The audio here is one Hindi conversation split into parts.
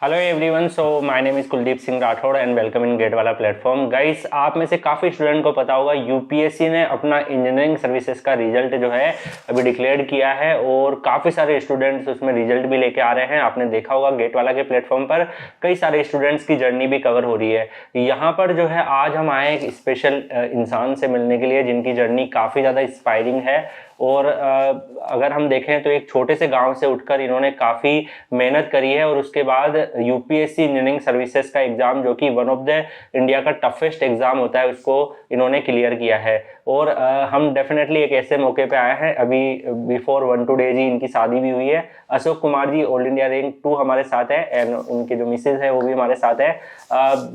Hello everyone, so my name is Kuldeep Singh Rathore and welcome in GATE वाला प्लेटफॉर्म। गाइस, आप में से काफ़ी स्टूडेंट को पता होगा यूपीएससी ने अपना इंजीनियरिंग सर्विसेज का रिजल्ट जो है अभी डिक्लेयर किया है और काफ़ी सारे स्टूडेंट्स उसमें रिजल्ट भी लेके आ रहे हैं। आपने देखा होगा गेट वाला के प्लेटफॉर्म पर कई सारे स्टूडेंट्स की जर्नी भी कवर हो रही है। यहाँ पर जो है आज हम आए एक स्पेशल इंसान से मिलने के लिए जिनकी जर्नी काफ़ी ज़्यादा इंस्पायरिंग है। और अगर हम देखें तो एक छोटे से गांव से उठकर इन्होंने काफ़ी मेहनत करी है और उसके बाद यूपीएससी इंजीनियरिंग सर्विसेज का एग्ज़ाम, जो कि वन ऑफ द इंडिया का टफेस्ट एग्ज़ाम होता है, उसको इन्होंने क्लियर किया है। और हम डेफिनेटली एक ऐसे मौके पे आए हैं, अभी बिफोर 1-2 डेज ही इनकी शादी भी हुई है। Ashok Kumar ji all India rank 2 हमारे साथ है एंड उनके जो मिसेज है वो भी हमारे साथ है।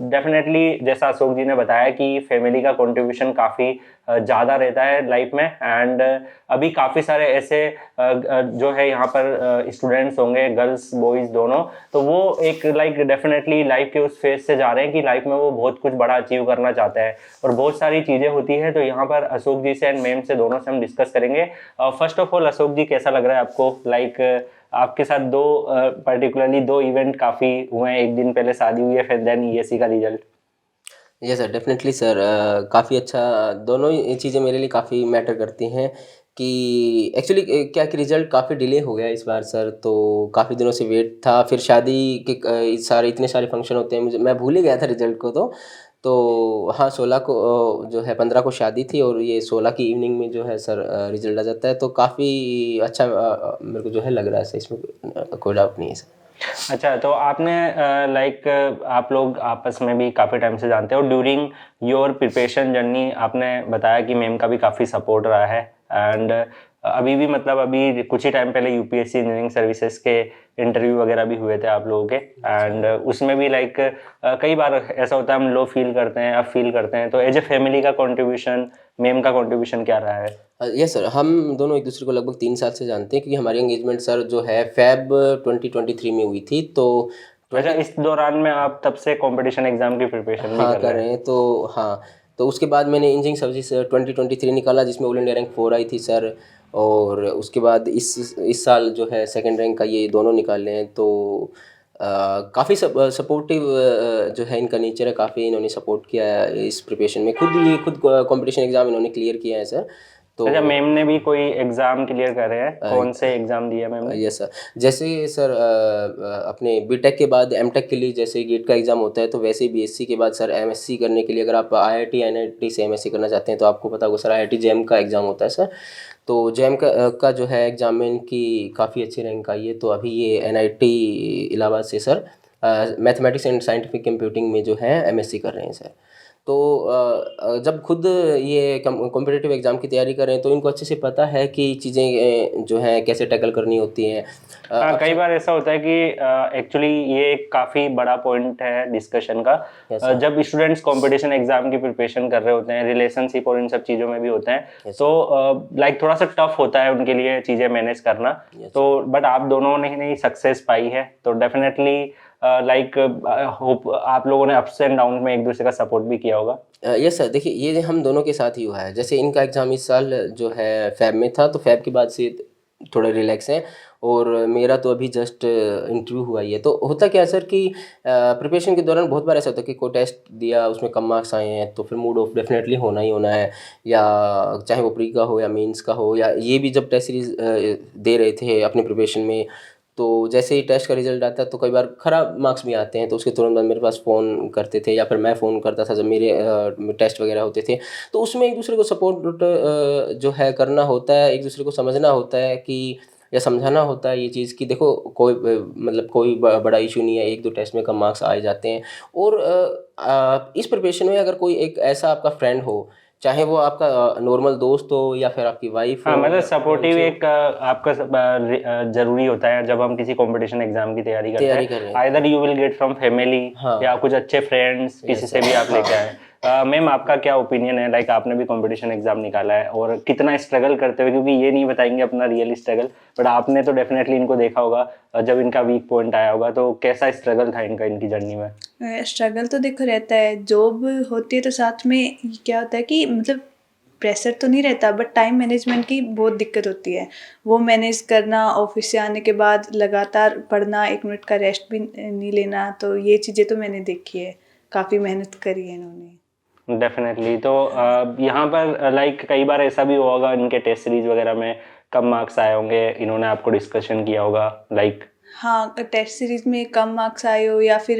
डेफिनेटली जैसा अशोक जी ने बताया कि फैमिली का कंट्रीब्यूशन काफ़ी ज़्यादा रहता है लाइफ में एंड अभी काफ़ी सारे ऐसे जो है यहाँ पर स्टूडेंट्स होंगे, गर्ल्स बॉयज़ दोनों, तो वो एक डेफिनेटली लाइफ के उस फेज से जा रहे हैं कि लाइफ में वो बहुत कुछ बड़ा अचीव करना चाहते हैं और बहुत सारी चीज़ें होती है। तो यहाँ पर अशोक जी से एंड मैम से दोनों से हम डिस्कस करेंगे। फर्स्ट ऑफ ऑल अशोक जी, कैसा लग रहा है आपको? आपके साथ पर्टिकुलरली दो इवेंट काफ़ी हुए हैं, एक दिन पहले शादी हुई है, फिर देन ईएससी का result. Yes sir, definitely sir. काफ़ी अच्छा। दोनों ही चीज़ें मेरे लिए काफ़ी मैटर करती हैं कि एक्चुअली क्या कि रिज़ल्ट काफ़ी डिले हो गया इस बार सर। तो काफ़ी दिनों से वेट था, फिर शादी के इतने सारे फंक्शन होते हैं, मैं भूल ही गया था रिज़ल्ट को। तो हाँ, 16 को जो है 15 को शादी थी और ये 16 की इवनिंग में जो है सर रिज़ल्ट आ जाता है। तो काफ़ी अच्छा मेरे को जो है लग रहा है सर, इसमें कोई डाउट नहीं है सर। अच्छा, तो आपने आप लोग आपस में भी काफ़ी टाइम से जानते हो। ड्यूरिंग योर प्रिपरेशन जर्नी आपने बताया कि मैम का भी काफ़ी सपोर्ट रहा है एंड अभी भी अभी कुछ ही टाइम पहले यूपीएससी इंजीनियरिंग सर्विसेज के इंटरव्यू वगैरह भी हुए थे आप लोगों के एंड उसमें भी कई बार ऐसा होता है हम लो फील करते हैं, अब फील करते हैं। तो एज ए फैमिली का कंट्रीब्यूशन, मैम का कंट्रीब्यूशन क्या रहा है? यस सर, हम दोनों एक दूसरे को लगभग 3 साल से जानते हैं, क्योंकि हमारी एंगेजमेंट सर जो है फ़ेब 2023 में हुई थी। तो अच्छा, 20 इस दौरान में आप तब से कंपटीशन एग्जाम की प्रिपरेशन भी हाँ कर कर रहे रहे हैं? हैं। तो हाँ, तो उसके बाद मैंने इंजीनियरिंग सर्विसेज 2023 निकाला, जिसमें ऑल इंडिया रैंक 4 आई थी सर। और उसके बाद इस साल जो है सेकंड रैंक का ये दोनों निकाले हैं। तो काफ़ी सपोर्टिव जो है इनका नेचर है, काफ़ी इन्होंने सपोर्ट किया है इस प्रिपरेशन में। खुद कंपटीशन एग्ज़ाम इन्होंने क्लियर किया है सर। तो अच्छा, मैम ने भी कोई एग्जाम क्लियर करे हैं? अ, कौन से एग्जाम दिया मैम ने? Yes sir. जैसे सर अपने बीटेक के बाद एमटेक के लिए जैसे गेट का एग्ज़ाम होता है, तो वैसे ही बीएससी के बाद सर एमएससी करने के लिए अगर आप आईआईटी एनआईटी से एमएससी करना चाहते हैं, तो आपको पता होगा सर आईआईटी जैम का एग्ज़ाम होता है सर। तो जैम का जो है एग्ज़ाम में इनकी काफ़ी अच्छी रैंक आई है। तो अभी ये एनआईटी इलाहाबाद से sir mathematics and scientific computing में जो है एमएससी कर रहे हैं सर। तो जब खुद ये कॉम्पिटिटिव एग्ज़ाम की तैयारी कर रहे हैं, तो इनको अच्छे से पता है कि चीज़ें जो हैं कैसे टैकल करनी होती हैं। हाँ, कई अक्सर बार ऐसा होता है कि एक्चुअली ये एक काफ़ी बड़ा पॉइंट है डिस्कशन का। Yes sir. जब स्टूडेंट्स कंपटीशन एग्जाम की प्रिपरेशन कर रहे होते हैं, रिलेशनशिप और इन सब चीज़ों में भी होते हैं, यस तो सर। थोड़ा सा टफ होता है उनके लिए चीज़ें मैनेज करना। यस तो सर। बट आप दोनों ने ही सक्सेस पाई है, तो डेफिनेटली होप आप लोगों ने अप्स एंड डाउन में एक दूसरे का सपोर्ट भी किया होगा। यस सर, देखिए ये हम दोनों के साथ ही हुआ है। जैसे इनका एग्ज़ाम इस साल जो है फ़ेब में था, तो फ़ेब के बाद से थोड़ा रिलैक्स हैं। और मेरा तो अभी जस्ट इंटरव्यू हुआ ही है। तो होता क्या है सर कि प्रिपरेशन के दौरान बहुत बार ऐसा होता है कि कोई टेस्ट दिया, उसमें कम मार्क्स आए हैं, तो फिर मूड ऑफ डेफिनेटली होना ही होना है। या चाहे वो प्री का हो या मेंस का हो, या ये भी जब टेस्ट सीरीज़ दे रहे थे अपने प्रिपरेशन में, तो जैसे ही टेस्ट का रिज़ल्ट आता है, तो कई बार ख़राब मार्क्स भी आते हैं। तो उसके तुरंत बाद मेरे पास फ़ोन करते थे, या फिर मैं फ़ोन करता था जब मेरे टेस्ट वग़ैरह होते थे। तो उसमें एक दूसरे को सपोर्ट जो है करना होता है, एक दूसरे को समझना होता है कि, या समझाना होता है ये चीज़ कि देखो कोई मतलब कोई बड़ा इशू नहीं है, 1-2 टेस्ट में कम मार्क्स आ ही जाते हैं। और इस प्रिपरेशन में अगर कोई एक ऐसा आपका फ्रेंड हो, चाहे वो आपका नॉर्मल दोस्त हो, या फिर आपकी वाइफ़ हाँ, हो, या सपोर्टिव फियांसी हो, एक आपका ज़रूरी होता है जब हम किसी कंपटीशन एग्जाम की तैयारी करते तैयारी हैं। कर रहे हैं। Either you will get from family या हाँ। कुछ अच्छे फ्रेंड्स, किसी यस से सर। भी आप हाँ। लेके आए। मैम, आपका क्या ओपिनियन है? आपने भी कंपटीशन एग्जाम निकाला है और कितना स्ट्रगल करते हुए, क्योंकि ये नहीं बताएंगे अपना रियल स्ट्रगल, बट आपने तो डेफिनेटली इनको देखा होगा। जब इनका वीक पॉइंट आया होगा तो कैसा स्ट्रगल था इनका इनकी जर्नी में? स्ट्रगल तो देखो रहता है, जॉब होती है तो साथ में क्या होता है कि मतलब प्रेशर तो नहीं रहता, बट टाइम मैनेजमेंट की बहुत दिक्कत होती है। वो मैनेज करना, ऑफिस से आने के बाद लगातार पढ़ना, 1 मिनट का रेस्ट भी नहीं लेना, तो ये चीज़ें तो मैंने देखी है, काफ़ी मेहनत करी है इन्होंने। डेफिनेटली। तो यहाँ पर लाइक कई बार ऐसा भी हुआ होगा इनके टेस्ट सीरीज वगैरह में कम मार्क्स आए होंगे, इन्होंने आपको डिस्कशन किया होगा लाइक। हाँ, टेस्ट सीरीज में कम मार्क्स आए हो, या फिर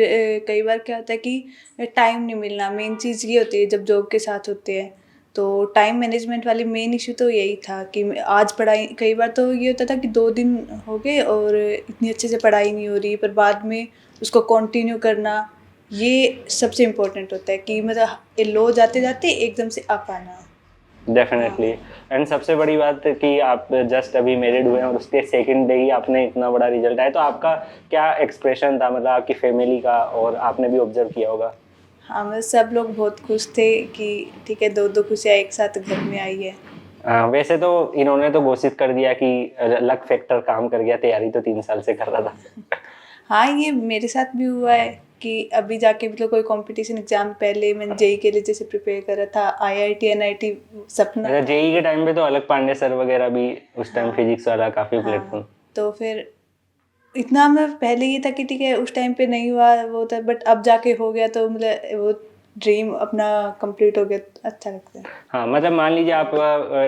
कई बार क्या होता है कि टाइम नहीं मिलना, मेन चीज़ ये होती है जब जॉब के साथ होते हैं। तो टाइम मैनेजमेंट वाली मेन इशू तो यही था कि आज पढ़ाई, कई बार तो ये होता था कि 2 दिन हो गए और इतनी अच्छे से पढ़ाई नहीं हो रही, पर बाद में उसको कंटिन्यू करना, ये सबसे इम्पोर्टेंट होता है कि मतलब लो जाते जाते एकदम से अप आना। डेफिनेटली। एंड सबसे बड़ी बात है कि आप जस्ट अभी मैरिड हुए हैं और उसके सेकंड डे ही आपने इतना बड़ा रिजल्ट आया, तो आपका क्या एक्सप्रेशन था, मतलब आपकी फैमिली का, और आपने भी ऑब्जर्व किया होगा। हाँ, मतलब सब लोग बहुत खुश थे कि ठीक है, 2 खुशियाँ एक साथ घर में आई है। वैसे तो इन्होंने तो घोषित कर दिया कि लक फैक्टर काम कर गया, तैयारी तो 3 साल से कर रहा था। हाँ, ये मेरे साथ भी हुआ है कि अभी जाके मतलब कोई कंपटीशन एग्जाम, पहले मैंने जेई के लिए जैसे प्रिपेयर करा था, आईआईटी एनआईटी सपना था। जेई के टाइम पे तो अलग पांडे सर वगैरह भी उस टाइम, फिजिक्स वाला काफी प्लेटफॉर्म। तो फिर इतना मैं पहले ये था कि ठीक है उस टाइम पे नहीं हुआ वो था, बट अब जाके हो गया, तो मतलब वो ड्रीम अपना कंप्लीट हो गया, अच्छा लगता है। हाँ, मतलब मान लीजिए आप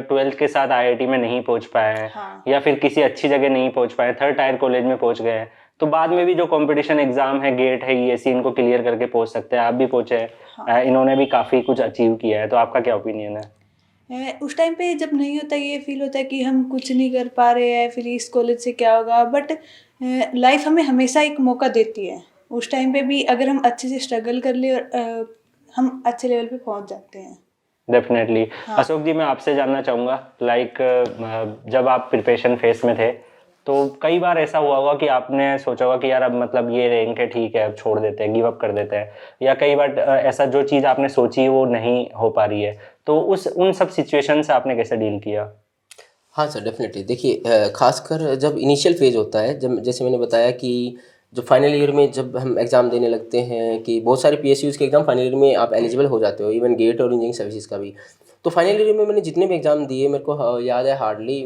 12th के साथ आईआईटी में नहीं पहुंच पाए हैं, हाँ। या फिर किसी अच्छी जगह नहीं पहुंच पाए, थर्ड टायर कॉलेज में पहुंच गए हैं, तो बाद में भी जो कंपटीशन एग्जाम है, गेट है, ईएससी, इनको क्लियर करके पहुंच सकते हैं। आप भी पहुंचे हैं। हाँ। इन्होंने भी काफी कुछ अचीव किया है, तो आपका क्या ओपिनियन है। उस टाइम पे जब नहीं होता, ये फील होता है कि हम कुछ नहीं कर पा रहे हैं, फिर इस कॉलेज से क्या होगा, बट लाइफ हमें हमेशा एक मौका देती है। उस टाइम पे भी अगर हम अच्छे से स्ट्रगल कर ले, और हम अच्छे लेवल पे पहुंच जाते हैं। डेफिनेटली। हाँ। अशोक जी, मैं आपसे जानना चाहूँगा लाइक जब आप प्रिपरेशन फेस में थे, तो कई बार ऐसा हुआ होगा कि आपने सोचा होगा कि यार अब मतलब ये रैंक है, ठीक है, अब छोड़ देते हैं, गिव अप कर देते हैं, या कई बार ऐसा जो चीज़ आपने सोची वो नहीं हो पा रही है, तो उन सब सिचुएशन से आपने कैसे डील किया। हाँ सर, डेफ़िनेटली। देखिए ख़ासकर जब इनिशियल फ़ेज़ होता है, जब जैसे मैंने बताया कि जो फाइनल ईयर में जब हम एग्ज़ाम देने लगते हैं, कि बहुत सारे पीएसयूज़ के एग्ज़ाम फाइनल ईयर में आप एलिजिबल हो जाते हो, इवन गेट और इंजीनियरिंग सर्विसेज का भी। तो फाइनल ईयर में मैंने जितने भी एग्ज़ाम दिए, मेरे को याद है हार्डली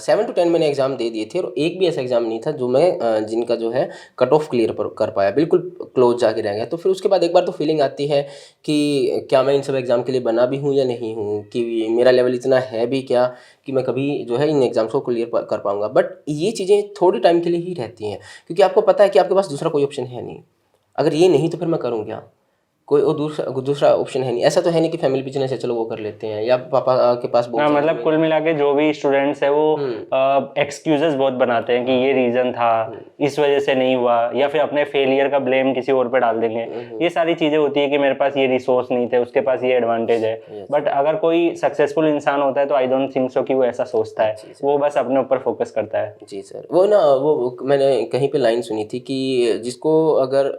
7 to 10 मैंने एग्ज़ाम दे दिए थे, और एक भी ऐसा एग्ज़ाम नहीं था जो मैं जिनका जो है कट ऑफ क्लियर कर पाया, बिल्कुल क्लोज जाके रह गया। तो फिर उसके बाद एक बार तो फीलिंग आती है कि क्या मैं इन सब एग्ज़ाम के लिए बना भी हूँ या नहीं हूँ, कि मेरा लेवल इतना है भी क्या कि मैं कभी जो है इन एग्ज़ाम्स को क्लियर कर पाऊँगा। बट ये चीज़ें थोड़ी टाइम के लिए ही रहती हैं, क्योंकि आपको पता है कि आपके पास दूसरा कोई ऑप्शन है नहीं। अगर ये नहीं तो फिर मैं करूँ क्या? कोई और दूसरा ऑप्शन है नहीं। ऐसा तो है नहीं कि फैमिली बिज़नेस है, चलो वो कर लेते हैं, या पापा के पास हाँ, बहुत सारी मतलब कुल मिला के जो भी स्टूडेंट्स है वो एक्सक्यूजेस बहुत बनाते हैं कि ये रीज़न था, इस वजह से नहीं हुआ, या फिर अपने फेलियर का ब्लेम किसी और पे डाल देंगे। ये सारी चीज़ें होती है कि मेरे पास ये रिसोर्स नहीं थे, उसके पास ये एडवांटेज है। बट अगर कोई सक्सेसफुल इंसान होता है तो आई डोंट थिंक सो कि वो ऐसा सोचता है, वो बस अपने ऊपर फोकस करता है। जी सर, वो ना वो मैंने कहीं पे लाइन सुनी थी कि जिसको अगर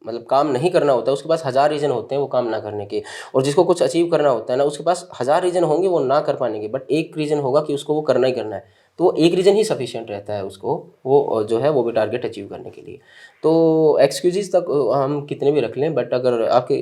मतलब काम नहीं करना होता है, उसके पास हज़ार रीज़न होते हैं वो काम ना करने के, और जिसको कुछ अचीव करना होता है ना, उसके पास हज़ार रीज़न होंगे वो ना कर पाने के, बट एक रीज़न होगा कि उसको वो करना ही करना है। तो वो एक रीज़न ही सफिशिएंट रहता है उसको, वो जो है वो भी टारगेट अचीव करने के लिए। तो एक्सक्यूज़ेज़ तक हम कितने भी रख लें, बट अगर आपके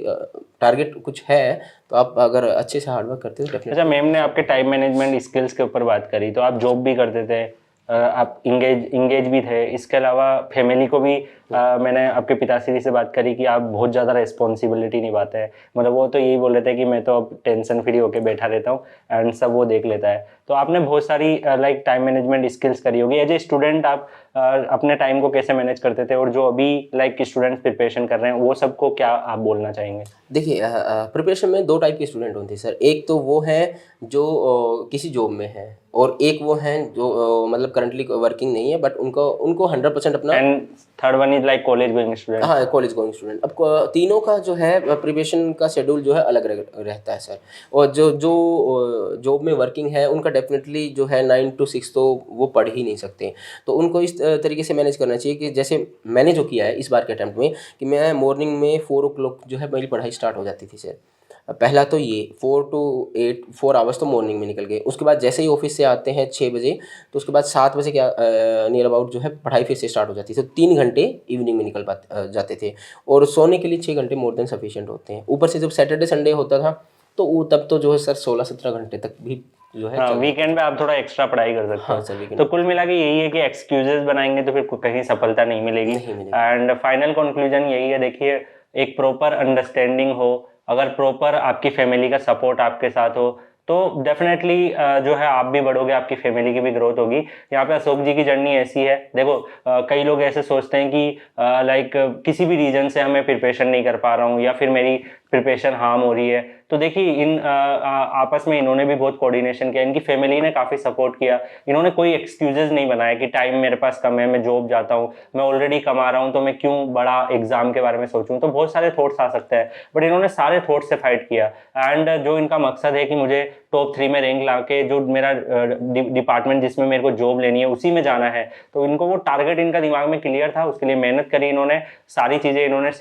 टारगेट कुछ है, तो आप अगर अच्छे से हार्ड वर्क करते हो अच्छा, डेफिनेटली। मैम ने आपके टाइम मैनेजमेंट स्किल्स के ऊपर बात करी, तो आप जॉब भी करते थे, आप इंगेज भी थे, इसके अलावा फैमिली को भी मैंने आपके पिताश्री से बात करी कि आप बहुत ज़्यादा रिस्पॉन्सिबिलिटी निभाते हैं, मतलब वो तो यही बोल रहे थे कि मैं तो अब टेंशन फ्री होके बैठा रहता हूँ एंड सब वो देख लेता है। तो आपने बहुत सारी लाइक टाइम मैनेजमेंट स्किल्स करी होगी। एज ए स्टूडेंट आप अपने टाइम को कैसे मैनेज करते थे, और जो अभी लाइक स्टूडेंट्स प्रिपरेशन कर रहे हैं वो सबको क्या आप बोलना चाहेंगे। देखिए प्रिपरेशन में 2 टाइप के स्टूडेंट होते हैं सर। एक तो वो हैं जो किसी जॉब में हैं, और एक वो हैं जो मतलब करंटली वर्किंग नहीं है, बट उनको उनको 100% अपना। And third one is like college going student. हाँ, कॉलेज गोइंग स्टूडेंट। अब तीनों का जो है प्रिपरेशन का शेड्यूल जो है अलग रहता है सर। और जो जो जॉब में वर्किंग है उनका डेफिनेटली जो है 9 to 6 तो वो पढ़ ही नहीं सकते। तो उनको इस तरीके से मैनेज करना चाहिए कि जैसे मैंने जो किया है इस बार के अटेम्प्ट में, कि मैं मॉर्निंग में 4 o'clock जो है मेरी पढ़ाई स्टार्ट हो जाती थी सर। पहला तो ये 4 to 8 4 आवर्स तो मॉर्निंग में निकल गए। उसके बाद जैसे ही ऑफिस से आते हैं 6 बजे, तो उसके बाद 7 बजे क्या नियर अबाउट जो है पढ़ाई फिर से स्टार्ट हो जाती है। तो 3 घंटे इवनिंग में निकल जाते थे, और सोने के लिए 6 घंटे मोर देन सफिशिएंट होते हैं। ऊपर से जब सैटरडे संडे होता था तो वो तब तो जो है सर 16-17 घंटे तक भी जो है हाँ, चल वीकेंड पे आप थोड़ा एक्स्ट्रा पढ़ाई कर सकते हाँ हो। सर वीकेंड तो कुल मिला के यही है कि एक्सक्यूजेस बनाएंगे तो फिर कहीं सफलता नहीं मिलेगी। नहीं मिलेगी। एंड फाइनल कंक्लूजन यही है, देखिए, एक प्रॉपर अंडरस्टैंडिंग हो, अगर प्रॉपर आपकी फैमिली का सपोर्ट आपके साथ हो, तो डेफिनेटली जो है आप भी बढ़ोगे, आपकी फैमिली की भी ग्रोथ होगी। यहाँ पे अशोक जी की जर्नी ऐसी है, देखो, कई लोग ऐसे सोचते हैं कि लाइक किसी भी रीजन से हमें प्रिपरेशन नहीं कर पा रहा हूँ या फिर मेरी प्रिपरेशन हार्म हो रही है। तो देखिए, आपस में इन्होंने भी बहुत कोऑर्डिनेशन किया, इनकी फैमिली ने काफ़ी सपोर्ट किया, इन्होंने कोई एक्सक्यूजेज नहीं बनाया कि टाइम मेरे पास कम है, मैं जॉब जाता हूँ, मैं ऑलरेडी कमा रहा हूँ, तो मैं क्यों बड़ा एग्जाम के बारे में सोचूं। तो बहुत सारे थॉट्स आ सकते हैं, बट इन्होंने सारे थॉट्स से फाइट किया। एंड जो इनका मकसद है कि मुझे टॉप 3 में रैंक ला के जो मेरा डिपार्टमेंट जिसमें मेरे को जॉब लेनी है उसी में जाना है, तो इनको वो टारगेट इनका दिमाग में क्लियर था, उसके लिए मेहनत करी इन्होंने, सारी चीज़ें इन्होंने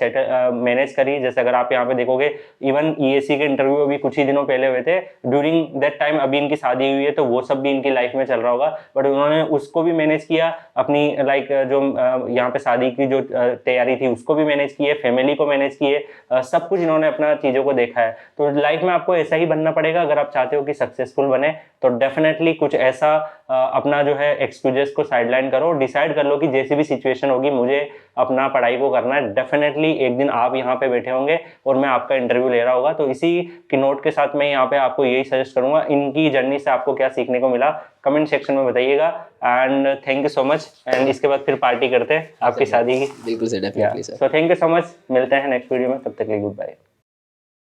मैनेज करी। जैसे अगर आप यहाँ पे देखोगे, इवन ईएससी के इंटरव्यू अभी कुछ ही दिनों पहले हुए थे, ड्यूरिंग दैट टाइम अभी इनकी शादी हुई है, तो वो सब भी इनकी लाइफ में चल रहा होगा, बट उन्होंने उसको भी मैनेज किया, अपनी लाइक जो यहाँ पे शादी की जो तैयारी थी उसको भी मैनेज किए, फैमिली को मैनेज किए, सब कुछ इन्होंने अपना चीज़ों को देखा है। तो लाइफ में आपको ऐसा ही बनना पड़ेगा अगर आप चाहते हो कि सक्सेसफुल बने। तो डेफिनेटली कुछ ऐसा अपना जो है एक्सक्यूजेस को साइडलाइन करो, डिसाइड कर लो कि जैसी भी सिचुएशन होगी मुझे अपना पढ़ाई को करना है। डेफिनेटली एक दिन आप यहाँ पे बैठे होंगे और मैं आपका इंटरव्यू ले रहा होगा। तो इसी की नोट के साथ मैं यहाँ पे आपको यही सजेस्ट करूंगा, इनकी जर्नी से आपको क्या सीखने को मिला कमेंट सेक्शन में बताइएगा। And thank you so much. And इसके बाद फिर पार्टी करते हैं आपकी शादी की। बिल्कुल sir, definitely sir. So thank you so much, मिलते हैं नेक्स्ट वीडियो में, तब तक के लिए गुड बाय।